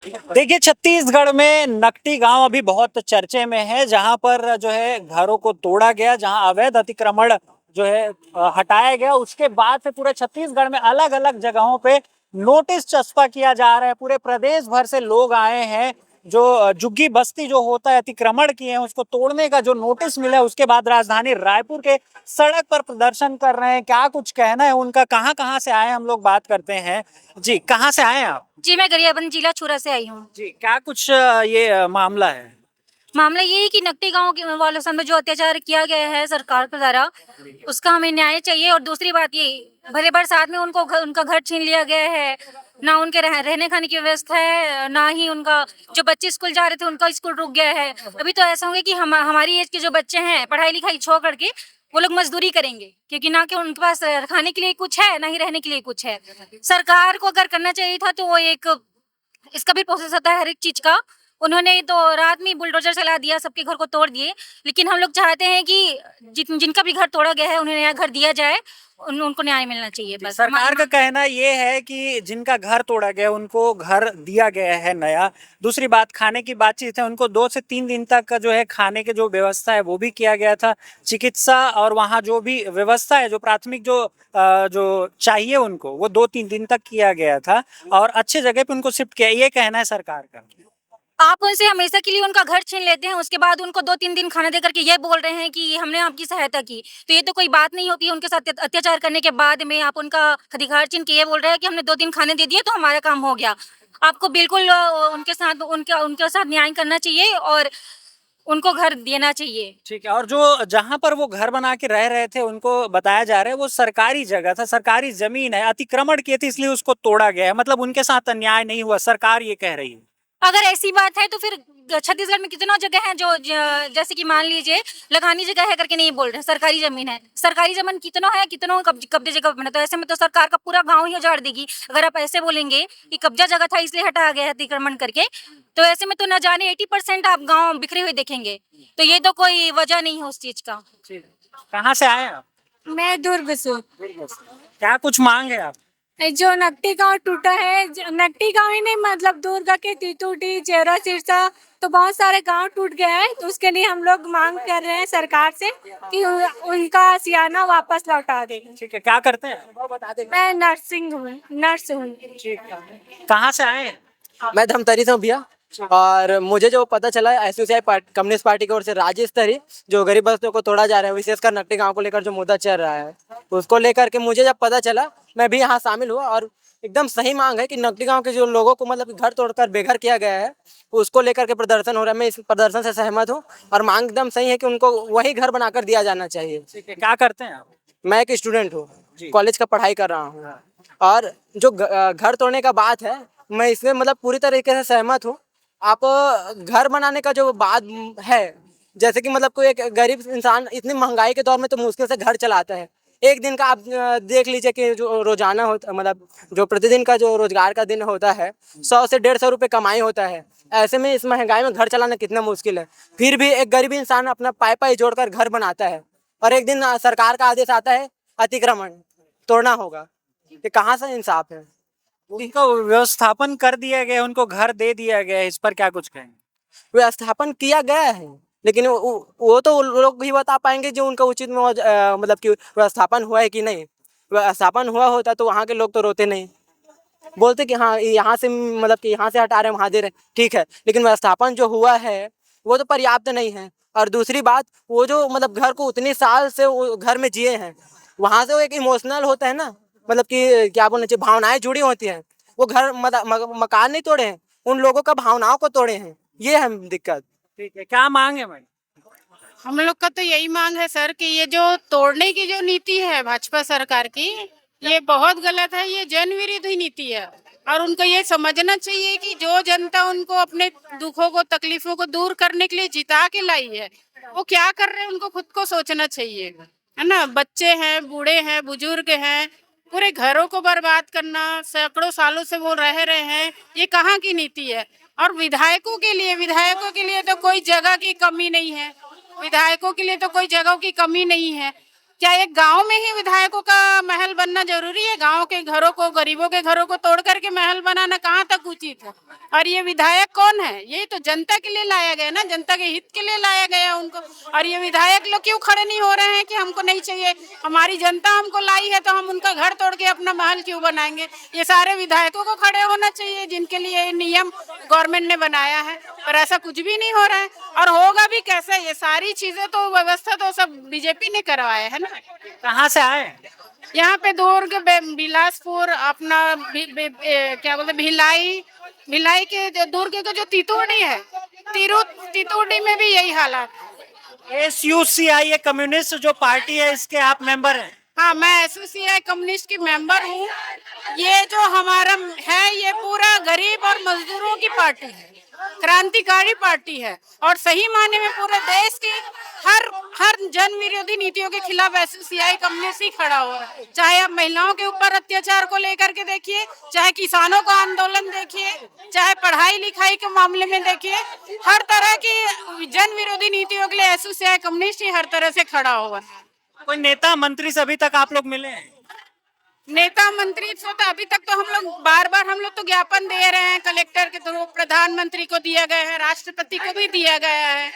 देखिए, छत्तीसगढ़ में नकटी गांव अभी बहुत चर्चे में है, जहां पर जो है घरों को तोड़ा गया, जहां अवैध अतिक्रमण जो है हटाया गया। उसके बाद से पूरे छत्तीसगढ़ में अलग अलग जगहों पे नोटिस चस्पा किया जा रहा है। पूरे प्रदेश भर से लोग आए हैं, जो झुग्गी बस्ती जो होता है अतिक्रमण किए हैं उसको तोड़ने का जो नोटिस मिला है। उसके बाद राजधानी रायपुर के सड़क पर प्रदर्शन कर रहे हैं। क्या कुछ कहना है उनका, कहाँ कहाँ से आए हम लोग बात करते हैं। जी, कहाँ से आए आप? जी, मैं गरियाबंद जिला छुरा से आई हूँ। जी, क्या कुछ ये मामला है? मामला ये है कि नकटी गाँव के वालों साथ में जो अत्याचार किया गया है सरकार के द्वारा, उसका हमें न्याय चाहिए। और दूसरी बात ये, भले बरसात में उनका घर छीन लिया गया है, ना उनके रहने खाने की व्यवस्था है, ना ही उनका जो बच्चे स्कूल जा रहे थे उनका स्कूल रुक गया है। अभी तो ऐसा होगा कि हमारी एज के जो बच्चे हैं पढ़ाई लिखाई छोड़ करके वो लोग मजदूरी करेंगे, क्योंकि ना कि उनके पास खाने के लिए कुछ है, ना ही रहने के लिए कुछ है। सरकार को अगर करना चाहिए था तो वो एक इसका भी प्रोसेस होता है हर एक चीज का। उन्होंने तो रात में बुलडोजर चला दिया, सबके घर को तोड़ दिए। लेकिन हम लोग चाहते हैं कि जिनका भी घर तोड़ा गया है उन्हें नया घर दिया जाए, उनको न्याय मिलना चाहिए। बस सरकार का कहना ये है कि जिनका घर तोड़ा गया उनको घर दिया गया है नया। दूसरी बात, खाने की बातचीत है, उनको 2 से 3 दिन तक का जो है खाने की जो व्यवस्था है वो भी किया गया था। चिकित्सा और वहाँ जो भी व्यवस्था है, जो प्राथमिक जो चाहिए उनको, वो 2-3 दिन तक किया गया था और अच्छे जगह पे उनको शिफ्ट किया। ये कहना है सरकार का। आप उनसे हमेशा के लिए उनका घर छीन लेते हैं, उसके बाद उनको 2-3 दिन खाना दे करके ये बोल रहे हैं कि हमने आपकी सहायता की। तो ये तो कोई बात नहीं होती है। उनके साथ अत्याचार करने के बाद में आप उनका अधिकार छीन के ये बोल रहे हैं कि हमने 2 दिन खाने दे दिए तो हमारा काम हो गया। आपको बिल्कुल उनके साथ न्याय करना चाहिए और उनको घर देना चाहिए। ठीक है। और जो जहां पर वो घर बना के रह रहे थे, उनको बताया जा रहा है वो सरकारी जगह था, सरकारी जमीन है, अतिक्रमण किए थे इसलिए उसको तोड़ा गया है। मतलब उनके साथ अन्याय नहीं हुआ, सरकार ये कह रही है। अगर ऐसी बात है तो फिर छत्तीसगढ़ में कितना जगह है जो जैसे कि मान लीजिए लगानी जगह है करके नहीं बोल रहे, सरकारी जमीन है। सरकारी जमीन कितनों है, कितनों कब्जे जगह बना, तो ऐसे में तो सरकार का पूरा गांव ही उजाड़ देगी। अगर आप ऐसे बोलेंगे कि कब्जा जगह था इसलिए हटाया गया है अतिक्रमण करके, तो ऐसे में तो न जाने 80% आप गाँव बिखरे हुए देखेंगे। तो ये तो कोई वजह नहीं है उस चीज का। कहाँ से आए आप? मैं दुर्ग से। क्या कुछ मांग है आप? जो नकटी गांव टूटा है, नकटी गांव ही नहीं मतलब दुर्ग के तितुटी, चेहरा सिरसा, तो बहुत सारे गांव टूट गए हैं। तो उसके लिए हम लोग मांग कर रहे हैं सरकार से कि उनका सियाना वापस लौटा दे। ठीक है, क्या करते हैं? मैं नर्स हूँ। कहाँ से आए हैं? मैं धमतरी से हूँ भैया। और मुझे जो पता चला है एसयूसीआई कम्युनिस्ट पार्टी की ओर से राज्य स्तरीय जो गरीब बस्तियों को तोड़ा जा रहा है, विशेषकर नकटी गांव को लेकर जो मुद्दा चल रहा है, उसको लेकर के मुझे जब पता चला मैं भी यहाँ शामिल हुआ। और एकदम सही मांग है कि नकटी गांव के जो लोगों को मतलब घर तोड़कर बेघर किया गया है, उसको लेकर के प्रदर्शन हो रहा है। मैं इस प्रदर्शन से सहमत हूँ और मांग एकदम सही है कि उनको वही घर बनाकर दिया जाना चाहिए। ठीक है, क्या करते हैं आप? मैं एक स्टूडेंट हूँ, कॉलेज का पढ़ाई कर रहा हूँ। और जो घर तोड़ने का बात है, मैं इसमें मतलब पूरी तरीके से सहमत हूँ। आप घर बनाने का जो बात है, जैसे कि मतलब कोई एक गरीब इंसान इतनी महंगाई के दौर में तो मुश्किल से घर चलाता है। एक दिन का आप देख लीजिए कि जो रोजाना होता मतलब जो प्रतिदिन का जो रोजगार का दिन होता है, 100 से 150 रुपये कमाई होता है। ऐसे में इस महंगाई में घर चलाना कितना मुश्किल है। फिर भी एक गरीब इंसान अपना पाई पाई जोड़कर घर बनाता है और एक दिन सरकार का आदेश आता है अतिक्रमण तोड़ना होगा। ये कहाँ से इंसाफ है? उनको व्यवस्थापन कर दिया गया, उनको घर दे दिया गया है, इस पर क्या कुछ कहेंगे? व्यवस्थापन किया गया है, लेकिन वो तो लोग ही बता पाएंगे जो उनका उचित मतलब कि व्यवस्थापन हुआ है कि नहीं। व्यवस्थापन हुआ होता तो वहाँ के लोग तो रोते नहीं, बोलते कि हाँ यहाँ से मतलब कि यहाँ से हटा रहे हैं वहाँ दे रहे हैं, ठीक है। लेकिन व्यवस्थापन जो हुआ है वो तो पर्याप्त नहीं है। और दूसरी बात, वो जो मतलब घर को उतने साल से वो घर में जिए हैं, वहाँ से वो एक इमोशनल होता है ना, मतलब कि क्या बोलना चाहिए, भावनाएं जुड़ी होती हैं। वो घर मकान नहीं तोड़े हैं, उन लोगों का भावनाओं को तोड़े हैं। ये है दिक्कत। ठीक है, क्या मांग है भाई? हम लोग का तो यही मांग है सर कि ये जो तोड़ने की जो नीति है भाजपा सरकार की, ये बहुत गलत है। ये जन विरोधी नीति है और उनको ये समझना चाहिए कि जो जनता उनको अपने दुखों को तकलीफों को दूर करने के लिए जिता के लाई है, वो क्या कर रहे हैं उनको खुद को सोचना चाहिए, है ना। बच्चे हैं, बूढ़े हैं, बुजुर्ग हैं, पूरे घरों को बर्बाद करना, सैकड़ों सालों से वो रह रहे हैं, ये कहाँ की नीति है। और विधायकों के लिए तो कोई जगह की कमी नहीं है। विधायकों के लिए तो कोई जगहों की कमी नहीं है। क्या एक गांव में ही विधायकों का महल बनना जरूरी है? गांव के घरों को, गरीबों के घरों को तोड़ करके महल बनाना कहाँ तक उचित है? और ये विधायक कौन है? ये तो जनता के लिए लाया गया ना, जनता के हित के लिए लाया गया उनको। और ये विधायक लोग क्यों खड़े नहीं हो रहे हैं कि हमको नहीं चाहिए, हमारी जनता हमको लाई है तो हम उनका घर तोड़ के अपना महल क्यों बनाएंगे? ये सारे विधायकों को खड़े होना चाहिए जिनके लिए ये नियम गवर्नमेंट ने बनाया है, पर ऐसा कुछ भी नहीं हो रहा है। और होगा भी कैसे? ये सारी चीजें तो, व्यवस्था तो सब बीजेपी ने करवाया है ना। कहाँ से आए? यहाँ पे दुर्ग, बिलासपुर, अपना क्या बोलते, भिलाई के दुर्ग के जो तितुरडी है, तितुरडी में भी यही हालात है। SUCI ये कम्युनिस्ट जो पार्टी है, इसके आप मेंबर हैं? हाँ, मैं SUCI कम्युनिस्ट की मेंबर हूँ। ये जो हमारा है, ये पूरा गरीब और मजदूरों की पार्टी है, क्रांतिकारी पार्टी है, और सही मायने में पूरे देश की हर जन विरोधी नीतियों के खिलाफ SUCI कम्युनिस्ट ही खड़ा हो रहा है। चाहे आप महिलाओं के ऊपर अत्याचार को लेकर के देखिए, चाहे किसानों का आंदोलन देखिए, चाहे पढ़ाई लिखाई के मामले में देखिए, हर तरह की जन विरोधी नीतियों के लिए SUCI कम्युनिस्ट ही हर तरह से खड़ा हुआ है। कोई नेता मंत्री से अभी तक आप लोग मिले हैं? नेता मंत्री से तो अभी तक तो हम लोग तो ज्ञापन दे रहे हैं, कलेक्टर के थ्रू, प्रधानमंत्री को दिया गया है, राष्ट्रपति को भी दिया गया है।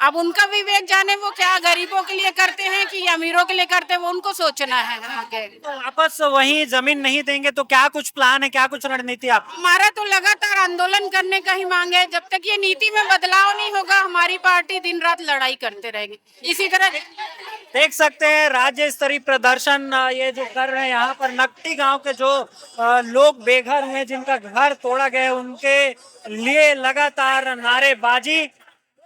अब उनका विवेक जाने, वो क्या गरीबों के लिए करते हैं कि अमीरों के लिए करते हैं, वो उनको सोचना है आगे। तो वापस वही जमीन नहीं देंगे तो क्या कुछ प्लान है, क्या कुछ रणनीति आप? हमारा तो लगातार आंदोलन करने का ही मांग है। जब तक ये नीति में बदलाव नहीं होगा, हमारी पार्टी दिन रात लड़ाई करते रहेगी इसी तरह। देख सकते हैं राज्य स्तरीय प्रदर्शन ये जो कर रहे हैं यहाँ पर नकटी गांव के जो लोग बेघर हैं, जिनका घर तोड़ा गया है, उनके लिए लगातार नारेबाजी।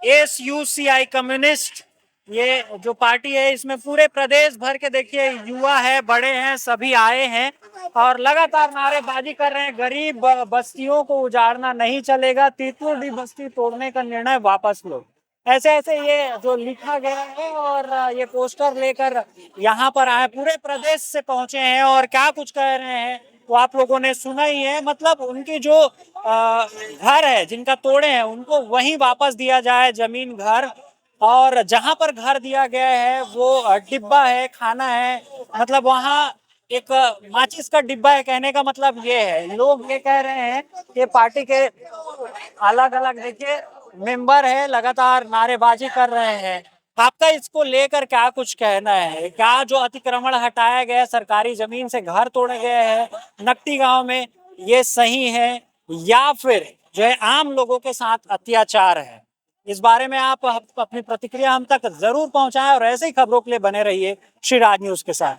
SUCI कम्युनिस्ट ये जो पार्टी है, इसमें पूरे प्रदेश भर के देखिए युवा है, बड़े हैं, सभी आए हैं और लगातार नारेबाजी कर रहे हैं। गरीब बस्तियों को उजाड़ना नहीं चलेगा, तितुरडी बस्ती तोड़ने का निर्णय वापस लो, ऐसे ऐसे ये जो लिखा गया है। और ये पोस्टर लेकर यहाँ पर आए, पूरे प्रदेश से पहुंचे हैं और क्या कुछ कह रहे हैं वो आप लोगों ने सुना ही है। मतलब उनकी जो घर है, जिनका तोड़े हैं, उनको वहीं वापस दिया जाए, जमीन, घर। और जहां पर घर दिया गया है वो डिब्बा है, खाना है, मतलब वहाँ एक माचिस का डिब्बा है। कहने का मतलब ये है, लोग ये कह रहे हैं कि पार्टी के अलग अलग देखिए मेंबर है, लगातार नारेबाजी कर रहे हैं। आपका इसको लेकर क्या कुछ कहना है? क्या जो अतिक्रमण हटाया गया, सरकारी जमीन से घर तोड़े गए हैं नकटी गांव में, ये सही है या फिर जो है आम लोगों के साथ अत्याचार है? इस बारे में आप अपनी प्रतिक्रिया हम तक जरूर पहुंचाएं और ऐसे ही खबरों के लिए बने रहिए श्री राज न्यूज के साथ।